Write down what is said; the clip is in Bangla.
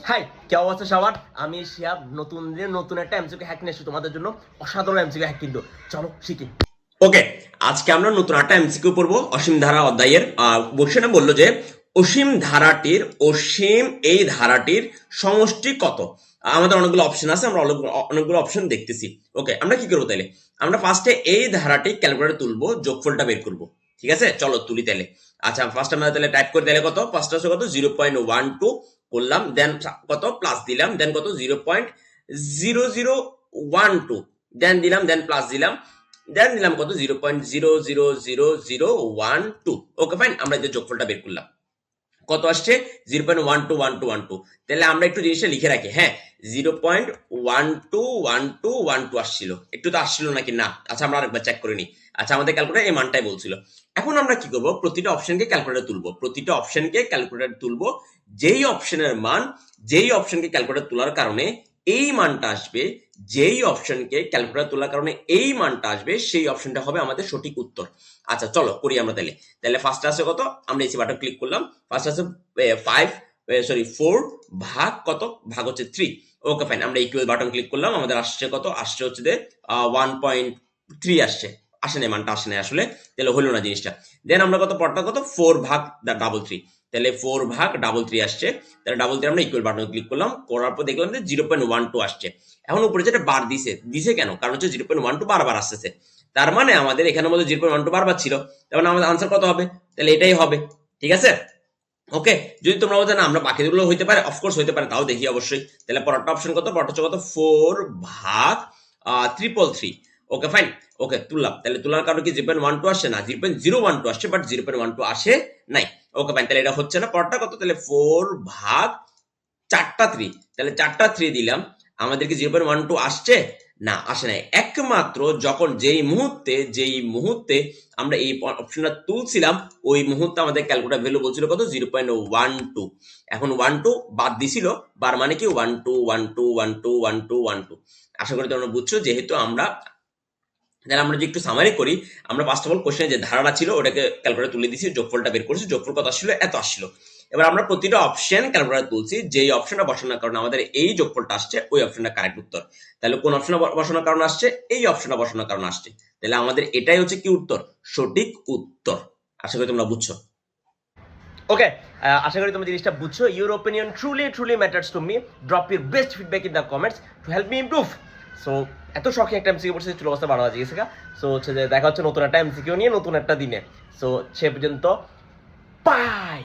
হাই, কে অবস্থা সবার? আমি শিহাব নতুন দিন নতুন একটা এমসিকিউ হ্যাক নিয়ে এসেছি তোমাদের জন্য। অসাধারণ এমসিকিউ হ্যাক কিন্তু। চলো শিখি। ওকে, আজকে আমরা নতুন একটা এমসিকিউ পড়বো অসীম ধারা অধ্যায়ের। কোশ্চেনে বললো যে অসীম এই ধারাটির সমষ্টি কত? আমাদের অনেকগুলো অপশন আছে, আমরা অনেকগুলো অপশন দেখতেছি। ওকে, আমরা কি করবো তাহলে? আমরা ফার্স্টে এই ধারাটি ক্যালকুলেটরে তুলবো, যোগফলটা বের করবো। ঠিক আছে, চলো তুলি তাহলে। আচ্ছা, ফার্স্ট আমরা তাহলে টাইপ করে দিলে কত? ফার্স্ট আছে কত? 0.12 করলাম, দেন কত প্লাস দিলাম, দেন কত 0.0012, দেন দিলাম, দেন প্লাস দিলাম, দেন দিলাম কত 0.000012। ওকে ফাইন, আমরা যে যোগফলটা বের করলাম কত আসছে 0.121212। তাহলে আমরা একটু জিনিসটা লিখে রাখি। হ্যাঁ, 0.121212 আসছিল, একটু তো আসছিল নাকি না? আচ্ছা, আমরা আরেকবার চেক করে নিই। আচ্ছা, আমাদের ক্যালকুলেটর এই মানটাই বলছিল। এখন আমরা কি করব? প্রতিটা অপশনকে ক্যালকুলেটর তুলবো। যেই অপশনকে ক্যালকুলেটর তোলার কারণে এই মানটা আসবে, এই মানটা আসবে, সেই অপশনটা হবে আমাদের সঠিক উত্তর। আচ্ছা চলো করি আমরা তাহলে। ফার্স্ট আছে কত? আমরা এসি বাটন ক্লিক করলাম। ফার্স্ট আছে 4 ভাগ কত? ভাগ হচ্ছে 3। ওকে ফাইন, আমরা ইকুয়াল বাটন ক্লিক করলাম। আমাদের আসছে কত? আসছে হচ্ছে 1.3 আসছে। আসে নাই, মানটা আসে নাই আসলে, তাহলে হলো না জিনিসটা। দেন আমরা কত পড়তা কত 4 ভাগ 3 তাহলে 4 ভাগ 3 আসছে। তাহলে 3 আমরা ইকুয়াল বাটন ক্লিক করলাম, করার পর দেখলাম যে 0.12 আসছে। এখন উপরে যেটা বার দিছে কেন? কারণ হচ্ছে 0.12 বারবার আসতেছে। তার মানে আমাদের এখানের মধ্যে 0.12 বারবার ছিল, তার মানে আমাদের আনসার কত হবে? তাহলে এটাই হবে। ঠিক আছে, ওকে। যদি তোমরা বলতে না আমরা বাকিগুলো হইতে পারে, অফকোর্স হইতে পারে, তাও দেখি অবশ্যই। তাহলে পরেরটা অপশন কত? পরেরটা হচ্ছে কত? 4 ভাগ 333। ওকে ফাইন, ওকে তুললাম। তাহলে তোলার কারণে কি 0.12 আসছে না? 0.012 আসছে, বাট 0.12 আসে নাই। ওকে ফাইন, তাহলে এটা হচ্ছে না। পরেরটা কত? তাহলে 4 ভাগ 4টা 3, তাহলে 4টা 3 দিলাম। আমাদের কি 0.12 আসছে? না, আসে নাই। একমাত্র যখন যেই মুহূর্তে আমরা এই অপশনটা তুলছিলাম, ওই মুহূর্তে আমাদের ক্যালকুলেটর ভ্যালু বলছিল কত? 0.12। এখন 12 বাদ দিছিল, বার মানে কি 1212121212। আশা করি তোমরা বুঝছো। যেহেতু আমরা যদি একটু সামারি করি, আমরা ফার্স্ট অফ অল কোশ্চেনে যে ধারাটা ছিল ওটাকে ক্যালকুলেটর তুলে দিছি, যোগফলটা বের করছি, যোগফল কত আসছিল? এত আসছিল। এবার আমরা প্রতিটা অপশন ক্যালকুলেটর তুলছি, যেই অপশনটা বসানোর কারণে আমাদের এই যোগফলটা আসছে, ওই অপশনটা কারেক্ট উত্তর। তাহলে কোন অপশনটা বসানোর কারণে আসছে? এই অপশনটা বসানোর কারণে আসছে। তাহলে আমাদের এটাই হচ্ছে কি উত্তর? সঠিক উত্তর। আশা করি তোমরা বুঝছো। ওকে, আশা করি তোমরা জিনিসটা বুঝছো। Your opinion truly matters to me. Drop your best feedback in the comments to help me improve. So এত শখে একটা এমসিকিউ পড়ছে, চলে অবস্থা 12 বাজে গেছে। সো হচ্ছে যে দেখা হচ্ছে নতুন একটা এমসিকিউ নিয়ে নতুন একটা দিনে। সো সে পর্যন্ত বাই।